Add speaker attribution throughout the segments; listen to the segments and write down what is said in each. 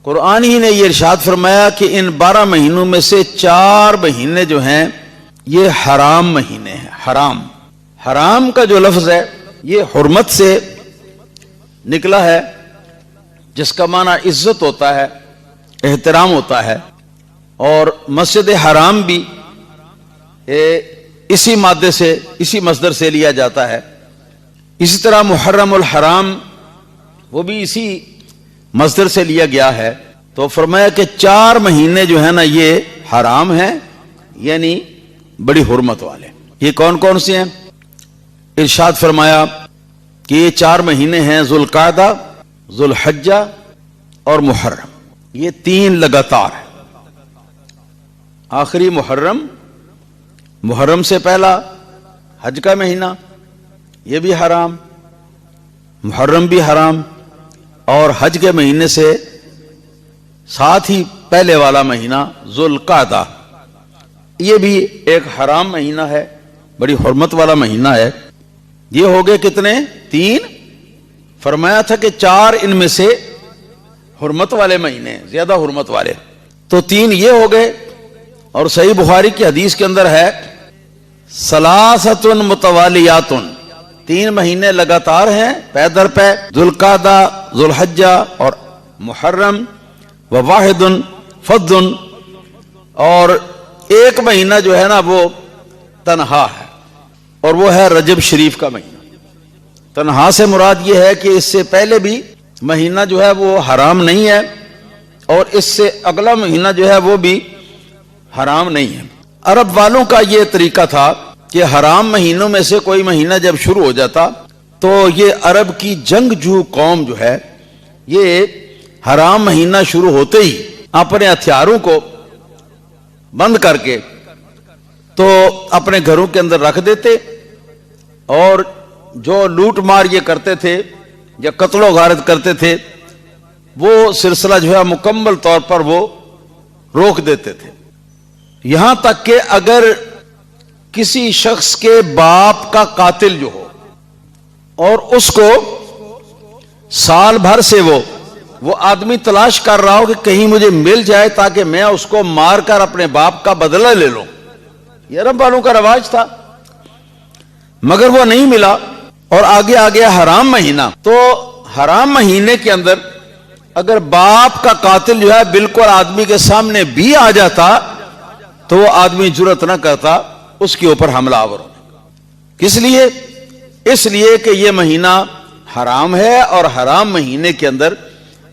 Speaker 1: قرآن ہی نے یہ ارشاد فرمایا کہ ان 12 مہینوں میں سے 4 مہینے جو ہیں یہ حرام مہینے ہیں. حرام، حرام کا جو لفظ ہے یہ حرمت سے نکلا ہے، جس کا معنی عزت ہوتا ہے، احترام ہوتا ہے. اور مسجد حرام بھی اسی مادے سے، اسی مصدر سے لیا جاتا ہے. اسی طرح محرم الحرام وہ بھی اسی مصدر سے لیا گیا ہے. تو فرمایا کہ 4 مہینے جو ہے نا یہ حرام ہیں، یعنی بڑی حرمت والے. یہ کون کون سے ہیں؟ ارشاد فرمایا کہ یہ 4 مہینے ہیں ذوالقعدہ، ذوالحجہ اور محرم. یہ 3 لگاتار ہیں. آخری محرم، محرم سے پہلا حج کا مہینہ یہ بھی حرام، محرم بھی حرام، اور حج کے مہینے سے ساتھ ہی پہلے والا مہینہ ذوالقعدہ یہ بھی ایک حرام مہینہ ہے، بڑی حرمت والا مہینہ ہے. یہ ہو گئے کتنے؟ 3. فرمایا تھا کہ 4 ان میں سے حرمت والے مہینے، زیادہ حرمت والے، تو 3 یہ ہو گئے. اور صحیح بخاری کی حدیث کے اندر ہے ثلاثۃ متوالیات، 3 مہینے لگاتار ہیں پے در پے، ذوالقعدہ، ذوالحجہ اور محرم، وواحد فض، اور ایک مہینہ جو ہے نا وہ تنہا ہے، اور وہ ہے رجب شریف کا مہینہ. تنہا سے مراد یہ ہے کہ اس سے پہلے بھی مہینہ جو ہے وہ حرام نہیں ہے، اور اس سے اگلا مہینہ جو ہے وہ بھی حرام نہیں ہے. عرب والوں کا یہ طریقہ تھا کہ حرام مہینوں میں سے کوئی مہینہ جب شروع ہو جاتا تو یہ عرب کی جنگجو قوم جو ہے یہ حرام مہینہ شروع ہوتے ہی اپنے ہتھیاروں کو بند کر کے تو اپنے گھروں کے اندر رکھ دیتے، اور جو لوٹ مار یہ کرتے تھے یا قتل و غارت کرتے تھے وہ سلسلہ جو ہے مکمل طور پر وہ روک دیتے تھے. یہاں تک کہ اگر کسی شخص کے باپ کا قاتل جو ہو اور اس کو سال بھر سے وہ آدمی تلاش کر رہا ہو کہ کہیں مجھے مل جائے تاکہ میں اس کو مار کر اپنے باپ کا بدلہ لے لوں، یہ عرب والوں کا رواج تھا، مگر وہ نہیں ملا اور آگے آ گیا حرام مہینہ. تو حرام مہینے کے اندر اگر باپ کا قاتل جو ہے بالکل آدمی کے سامنے بھی آ جاتا تو وہ آدمی جرأت نہ کرتا اس کے اوپر حملہ آور ہونے. کس لیے؟ اس لیے کہ یہ مہینہ حرام ہے، اور حرام مہینے کے اندر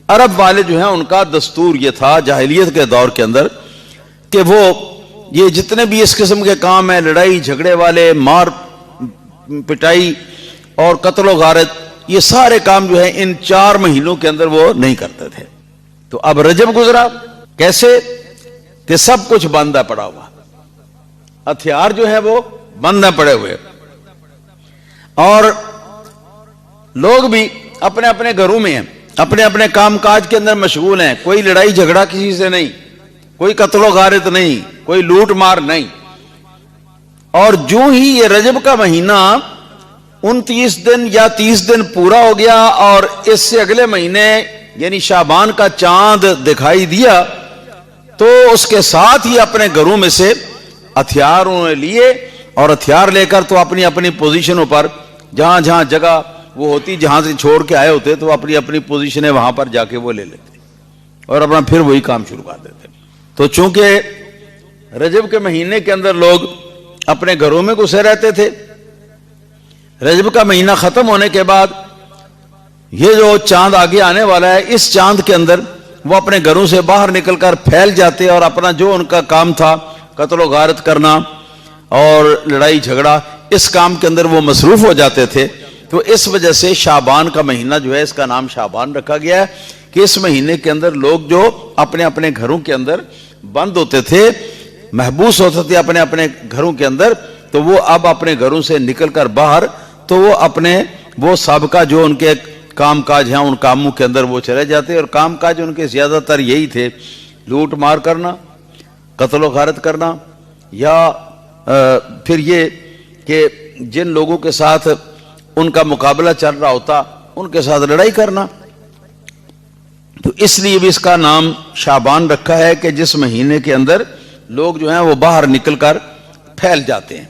Speaker 1: عرب والے جو ہیں ان کا دستور یہ تھا جاہلیت کے دور کے اندر کہ وہ یہ جتنے بھی اس قسم کے کام ہیں، لڑائی جھگڑے والے، مار پٹائی اور قتل و غارت، یہ سارے کام جو ہیں ان 4 مہینوں کے اندر وہ نہیں کرتے تھے. تو اب رجب گزرا، کیسے کہ سب کچھ باندھا پڑا ہوا، ہتھیار جو ہے وہ باندھا پڑے ہوئے، اور لوگ بھی اپنے اپنے گھروں میں ہیں، اپنے اپنے کام کاج کے اندر مشغول ہیں. کوئی لڑائی جھگڑا کسی سے نہیں، کوئی قتل و غارت نہیں، کوئی لوٹ مار نہیں. اور جو ہی یہ رجب کا مہینہ 29 دن یا 30 دن پورا ہو گیا اور اس سے اگلے مہینے یعنی شعبان کا چاند دکھائی دیا تو اس کے ساتھ ہی اپنے گھروں میں سے ہتھیار انہوں نے لیے، اور ہتھیار لے کر تو اپنی اپنی پوزیشنوں پر جہاں جہاں جگہ وہ ہوتی، جہاں سے چھوڑ کے آئے ہوتے تو اپنی اپنی پوزیشنیں وہاں پر جا کے وہ لے لیتے اور اپنا پھر وہی کام شروع کر دیتے. تو چونکہ رجب کے مہینے کے اندر لوگ اپنے گھروں میں گھسے رہتے تھے، رجب کا مہینہ ختم ہونے کے بعد یہ جو چاند آگے آنے والا ہے اس چاند کے اندر وہ اپنے گھروں سے باہر نکل کر پھیل جاتے اور اپنا جو ان کا کام تھا قتل و غارت کرنا اور لڑائی جھگڑا، اس کام کے اندر وہ مصروف ہو جاتے تھے. تو اس وجہ سے شعبان کا مہینہ جو ہے اس کا نام شعبان رکھا گیا ہے کہ اس مہینے کے اندر لوگ جو اپنے اپنے گھروں کے اندر بند ہوتے تھے، محبوس ہوتے تھے اپنے اپنے گھروں کے اندر، تو وہ اب اپنے گھروں سے نکل کر باہر تو وہ اپنے وہ سابقہ جو ان کے کام کاج ہیں ان کاموں کے اندر وہ چلے جاتے. اور کام کاج ان کے زیادہ تر یہی تھے، لوٹ مار کرنا، قتل و غارت کرنا، یا پھر یہ کہ جن لوگوں کے ساتھ ان کا مقابلہ چل رہا ہوتا ان کے ساتھ لڑائی کرنا. تو اس لیے بھی اس کا نام شعبان رکھا ہے کہ جس مہینے کے اندر لوگ جو ہیں وہ باہر نکل کر پھیل جاتے ہیں.